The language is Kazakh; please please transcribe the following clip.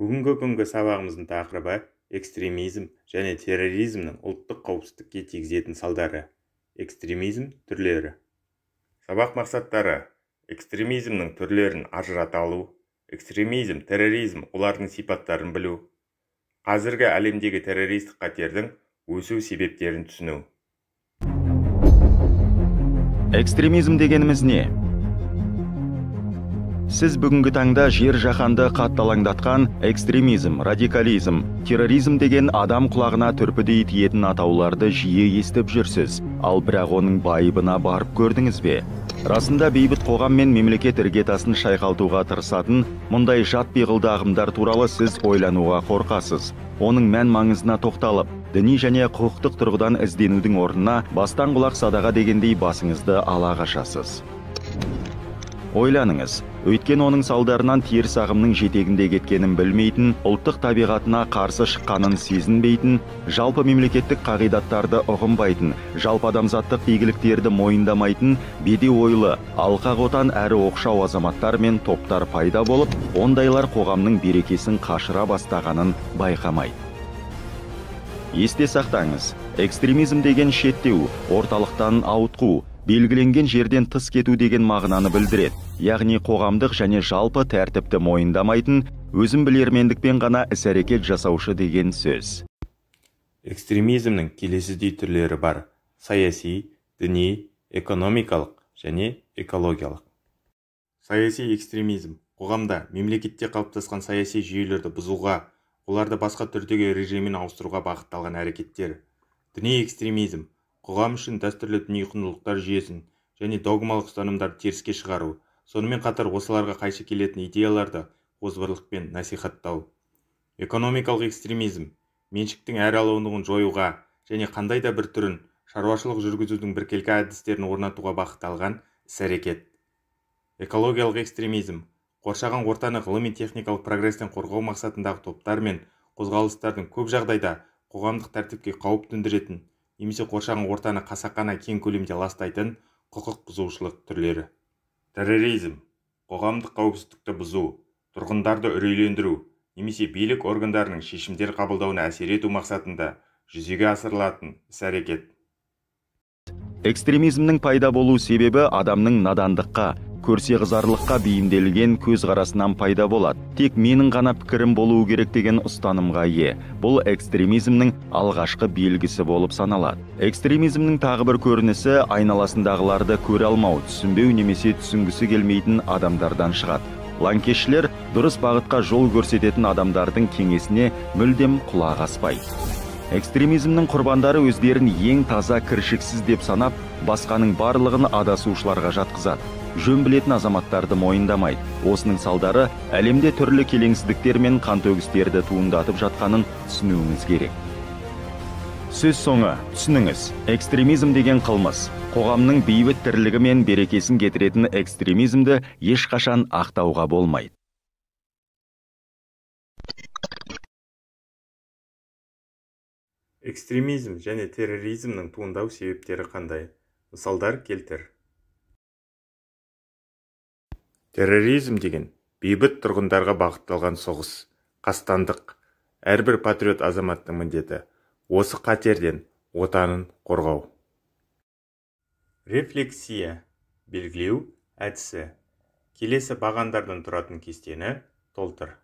Бүгінгі күнгі сабағымыздың тақырыбы экстремизм және терроризмнің ұлттық қауіпсіздікке тигізетін салдары. Экстремизм түрлері. Сабақ мақсаттары: экстремизмнің түрлерін ажырата алу, экстремизм, терроризм, олардың сипаттарын білу, қазіргі әлемдегі террористік қатердің өсу себептерін түсіну. Экстремизм дегеніміз не? Сіз бүгінгі таңда жер жаһанды қатты экстремизм, радикализм, терроризм деген адам құлағына түрпідей тиетін атауларды жиі естіп жүрсіз. Ал бірақ оның байыбына барып көрдіңіз бе? Расында бейбіт қоғам мен мемлекет іргетасын шайқалтуға тырысатын мұндай жат пиғылды ағымдар туралы сіз ойлануға қорқасыз. Оның мән маңызына тоқталып, діни және құқықтық тұрғыдан ізденудің орнына бастан құлақ садаға дегендей басыңызды ала қашасыз. Ойланыңыз, өйткені оның салдарынан теріс ағымның жетегінде кеткенін білмейтін, ұлттық табиғатына қарсы шыққанын сезінбейтін, жалпы мемлекеттік қағидаттарды ұғынбайтын, жалпы адамзаттық игіліктерді мойындамайтын, беде ойлы, алқақ отан әрі оқшау азаматтар мен топтар пайда болып, ондайлар қоғамның берекесін қашыра бастағанын байқамайды. Есте сақтаңыз, экстремизм деген шеттеу, орталықтан ауытқу, белгіленген жерден тыс кету деген мағынаны білдіреді. Яғни қоғамдық және жалпы тәртіпті мойындамайтын, өзін білермендікпен ғана іс-әрекет жасаушы деген сөз. Экстремизмнің келесідей түрлері бар: саяси, діни, экономикалық және экологиялық. Саяси экстремизм қоғамда мемлекетте қалыптасқан саяси жүйелерді бұзуға, оларды басқа түрдегі режимін ауыстыруға бағытталған әрекеттер. Діни экстремизм қоғам үшін дәстүрлі діни құндылықтар жүйесін және догмалық ұстанымдарды теріске шығару, сонымен қатар осыларға қайшы келетін идеяларды озбырлықпен насихаттау. Экономикалық экстремизм меншіктің әр алуандығын жоюға және қандай да бір түрін шаруашылық жүргізудің біркелкі әдістерін орнатуға бағытталған іс-әрекет. Экологиялық экстремизм қоршаған ортаны ғылыми-техникалық прогрестен қорғау мақсатындағы топтар мен қозғалыстардың көп жағдайда қоғамдық тәртіпке қауіп төндіретін немесе қоршаған ортаны қасақана кең көлемде ластайтын құқық бұзушылық түрлері. Терроризм қоғамдық қауіпсіздікті бұзу, тұрғындарды үрейлендіру немесе билік органдарының шешімдер қабылдауына әсер ету мақсатында жүзеге асырылатын іс-әрекет. Экстремизмнің пайда болу себебі адамның надандыққа, көрсеғызарлыққа бейімделген көзқарасынан пайда болады. Тек менің ғана пікірім болуы керек деген ұстанымға ие. Бұл экстремизмнің алғашқы белгісі болып саналады. Экстремизмнің тағы бір көрінісі айналасындағыларды көре алмау, түсінбеу немесе түсінгісі келмейтін адамдардан шығады. Лаңкесшілер дұрыс бағытқа жол көрсететін адамдардың кеңесіне мүлдем құлақ аспайды. Экстремизмнің құрбандары өздерін ең таза кіршіксіз деп санап, басқаның барлығын адасушыларға жатқызады. Жөн білетін азаматтарды мойындамайды. Осының салдары әлемде түрлі келеңсіздіктер мен қантөгістерді туындатып жатқанын түсінуіңіз керек. Сөз соңы, түсініңіз, экстремизм деген қылмыс. Қоғамның бейбіт тірлігі мен берекесін кетіретін экстремизмді ешқашан ақтауға болмайды. Экстремизм және терроризмнің туындау себептері қандай? Мысалдар келтір. Терроризм деген бейбіт тұрғындарға бағытталған соғыс, қастандық. Әрбір патриот азаматтың міндеті осы қатерден отанын қорғау. Рефлексия, белгілеу әдісі. Келесі бағандардан тұратын кестені толтыр.